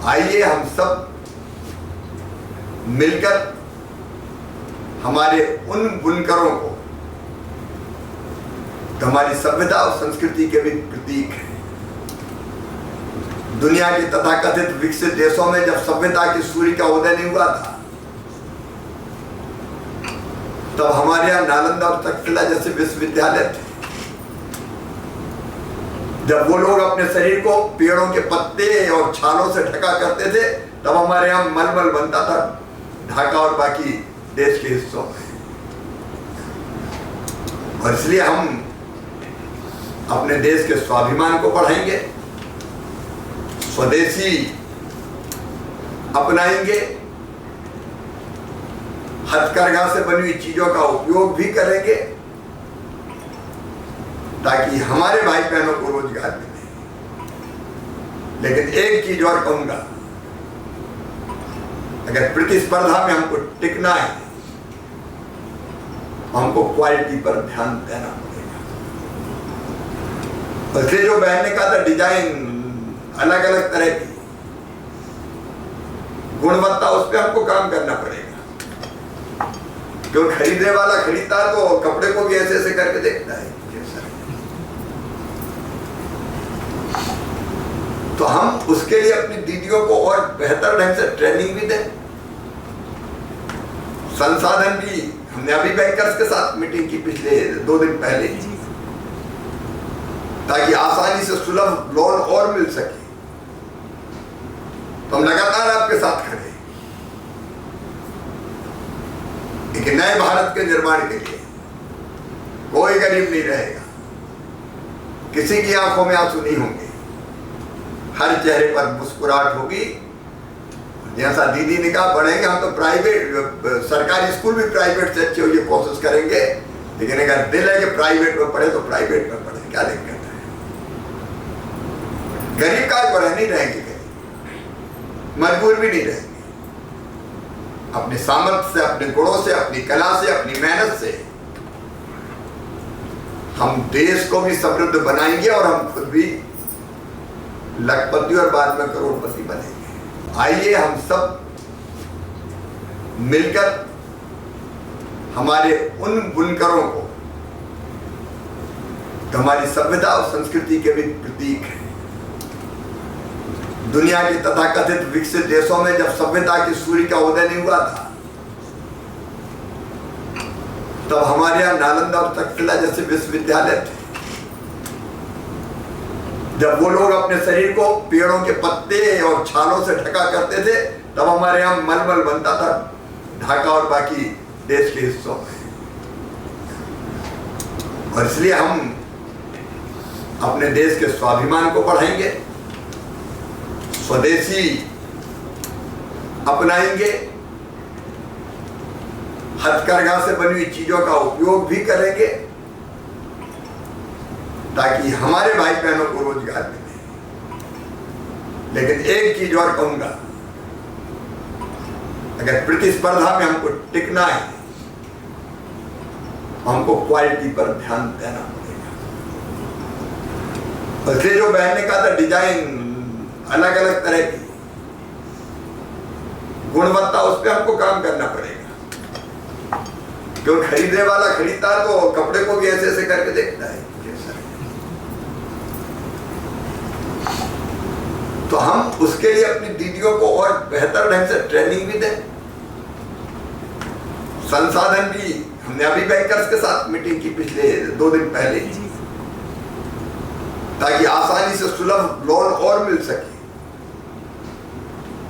आइए हम सब मिलकर हमारे उन बुनकरों को, तो हमारी सभ्यता और संस्कृति के भी प्रतीक हैं। दुनिया के तथाकथित विकसित देशों में जब सभ्यता की सूर्य का उदय नहीं हुआ था, तब हमारे यहाँ नालंदा और तक्षशिला जैसे विश्वविद्यालय थे। जब वो लोग अपने शरीर को पेड़ों के पत्ते और छालों से ढका करते थे, तब हमारे यहाँ मलमल बनता था ढाका और बाकी देश के हिस्सों में। और इसलिए हम अपने देश के स्वाभिमान को बढ़ाएंगे, स्वदेशी अपनाएंगे, हथकरघा से बनी हुई चीजों का उपयोग भी करेंगे, ताकि हमारे भाई बहनों को रोजगार मिले। लेकिन एक चीज और कहूंगा, अगर प्रतिस्पर्धा में हमको टिकना है, हमको क्वालिटी पर ध्यान देना पड़ेगा। इसलिए जो बहन ने कहा था डिजाइन अलग अलग तरह की, गुणवत्ता, उस पर हमको काम करना पड़ेगा। जो खरीदने वाला खरीदता है तो कपड़े को भी ऐसे ऐसे करके देखता है। तो हम उसके लिए अपनी दीदियों को और बेहतर ढंग से ट्रेनिंग भी दें, संसाधन भी। हमने अभी बैंकर्स के साथ मीटिंग की पिछले 2 दिन पहले, ताकि आसानी से सुलभ लोन और मिल सके। तो हम लगातार आपके साथ खड़े हैं एक नए भारत के निर्माण के लिए। कोई गरीब नहीं रहेगा, किसी की आंखों में आंसू नहीं होंगे, हर चेहरे पर मुस्कुराहट होगी। जैसा दीदी ने कहा, बढ़ेंगे हम तो प्राइवेट, सरकारी स्कूल भी प्राइवेट से अच्छे हो ये कोशिश करेंगे। लेकिन अगर दिल है कि प्राइवेट में पढ़े तो प्राइवेट में पढ़े, क्या दिक्कत है? गरीब का पर नहीं रहेंगे, गरीब मजबूर भी नहीं रहेंगे। अपने सामर्थ्य से, अपने गुणों से, अपनी कला से, अपनी मेहनत से हम देश को भी समृद्ध बनाएंगे और हम खुद भी लखपति और बाद में करोड़पति बनेंगे। आइए हम सब मिलकर हमारे उन बुनकरों को, तो हमारी सभ्यता और संस्कृति के भी प्रतीक हैं। दुनिया के तथाकथित विकसित देशों में जब सभ्यता की सूर्य का उदय नहीं हुआ था, तब हमारे यहाँ नालंदा और तक्षशिला जैसे विश्वविद्यालय थे। जब वो लोग अपने शरीर को पेड़ों के पत्ते और छालों से ढका करते थे, तब हमारे यहाँ मलमल बनता था ढाका और बाकी देश के हिस्सों में। और इसलिए हम अपने देश के स्वाभिमान को बढ़ाएंगे, स्वदेशी अपनाएंगे, हथकरघा से बनी हुई चीजों का उपयोग भी करेंगे, ताकि हमारे भाई बहनों को रोजगार मिले। लेकिन एक चीज और कहूंगा, अगर प्रतिस्पर्धा में हमको टिकना है, हमको क्वालिटी पर ध्यान देना पड़ेगा। इसलिए जो बहन ने कहा था डिजाइन अलग अलग तरह की, गुणवत्ता, उस पर हमको काम करना पड़ेगा। जो खरीदने वाला खरीदता है तो कपड़े को भी ऐसे ऐसे करके देखता है। तो हम उसके लिए अपनी दीदियों को और बेहतर ढंग से ट्रेनिंग भी दें, संसाधन भी। हमने अभी बैंकर्स के साथ मीटिंग की पिछले 2 दिन पहले, ताकि आसानी से सुलभ लोन और मिल सके।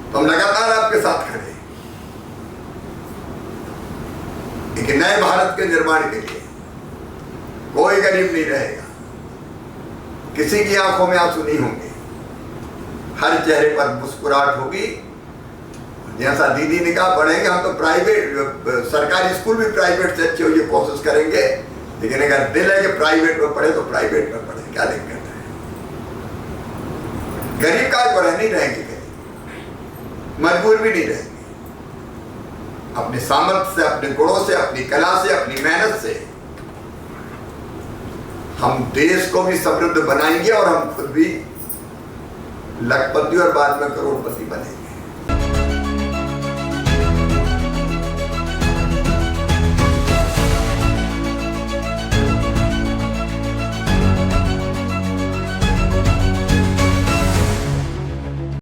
तो हम लगातार आपके साथ खड़े हैं एक नए भारत के निर्माण के लिए। कोई गरीब नहीं रहेगा, किसी की आंखों में आंसू नहीं होंगे, हर चेहरे पर मुस्कुराहट होगी। जैसा दीदी ने कहा, बढ़ेंगे हम तो प्राइवेट, सरकारी स्कूल भी प्राइवेट से अच्छे हो ये कोशिश करेंगे। लेकिन अगर दिल है कि प्राइवेट में पढ़े तो प्राइवेट में पढ़े, क्या दिक्कत है? गरीब का पर नहीं रहेंगे, गरीब मजबूर भी नहीं रहेंगे। अपने सामर्थ्य से, अपने गुणों से, अपनी कला से, अपनी मेहनत से हम देश को भी समृद्ध बनाएंगे और हम खुद भी लखपति और बाद में करोड़पति बनेंगे।